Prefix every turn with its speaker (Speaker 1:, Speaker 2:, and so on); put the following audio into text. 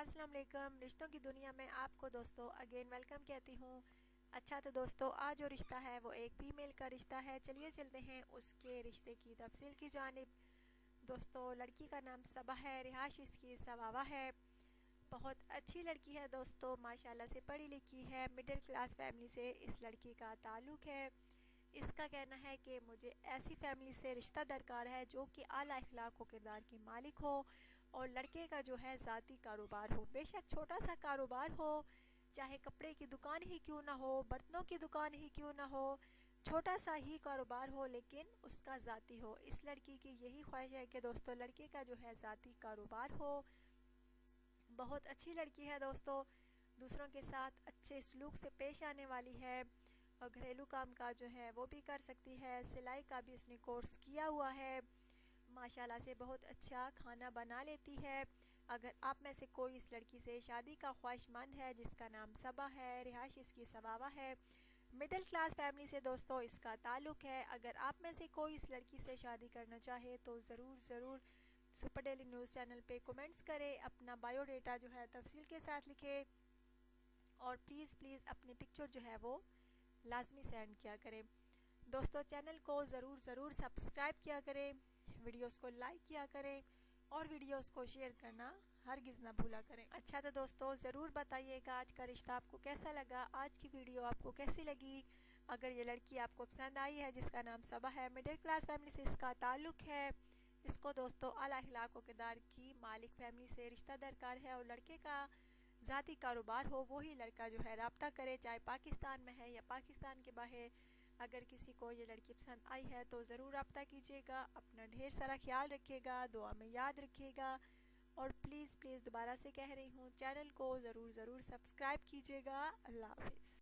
Speaker 1: अस्सलाम वालेकुम। रिश्तों की दुनिया में आपको दोस्तों अगेन वेलकम कहती हूँ। अच्छा तो दोस्तों आज जो रिश्ता है वो एक फीमेल का रिश्ता है। चलिए चलते हैं उसके रिश्ते की तफसील की जानिब। दोस्तों लड़की का नाम सबा है, रिहाइश इसकी सवावा है। बहुत अच्छी लड़की है दोस्तों, माशाल्लाह से पढ़ी लिखी है। मिडिल क्लास फैमिली से इस लड़की का ताल्लुक़ है। इसका कहना है कि मुझे ऐसी फैमिली से रिश्ता दरकार है जो कि आला अखलाक व किरदार की मालिक हो और लड़के का जो है ज़ाती कारोबार हो। बेशक छोटा सा कारोबार हो, चाहे कपड़े की दुकान ही क्यों ना हो, बर्तनों की दुकान ही क्यों ना हो, छोटा सा ही कारोबार हो लेकिन उसका ज़ाती हो। इस लड़की की यही ख्वाहिश है कि दोस्तों लड़के का जो है ज़ाती कारोबार हो। बहुत अच्छी लड़की है दोस्तों, दूसरों के साथ अच्छे सलूक से पेश आने वाली है और घरेलू काम का जो है वो भी कर सकती है। सिलाई का भी इसने कोर्स किया हुआ है। माशाल्लाह से बहुत अच्छा खाना बना लेती है। अगर आप में से कोई इस लड़की से शादी का ख्वाहिशमंद है, जिसका नाम सबा है, रिहाइश इसकी सवावा है, मिडिल क्लास फैमिली से दोस्तों इसका ताल्लुक़ है, अगर आप में से कोई इस लड़की से शादी करना चाहे तो ज़रूर सुपर डेली न्यूज़ चैनल पे कमेंट्स करें, अपना बायोडेटा जो है तफसील के साथ लिखें और प्लीज़ अपनी पिक्चर जो है वो लाजमी सेंड किया करें। दोस्तों चैनल को ज़रूर सब्सक्राइब किया करें, वीडियोस को लाइक किया करें और वीडियोस को शेयर करना हरगिज़ ना भूला करें। अच्छा तो दोस्तों ज़रूर बताइएगा आज का रिश्ता आपको कैसा लगा, आज की वीडियो आपको कैसी लगी। अगर ये लड़की आपको पसंद आई है, जिसका नाम सबा है, मिडिल क्लास फैमिली से इसका ताल्लुक़ है, इसको दोस्तों आला अखलाक व किरदार की मालिक फैमिली से रिश्ता दरकार है और लड़के का ज़ाती कारोबार हो, वही लड़का जो है रब्ता करे, चाहे पाकिस्तान में है या पाकिस्तान के बाहर। अगर किसी को ये लड़की पसंद आई है तो ज़रूर रब्ता कीजिएगा। अपना ढेर सारा ख्याल रखिएगा, दुआ में याद रखिएगा और प्लीज़ दोबारा से कह रही हूँ चैनल को ज़रूर सब्सक्राइब कीजिएगा। अल्लाह हाफिज़।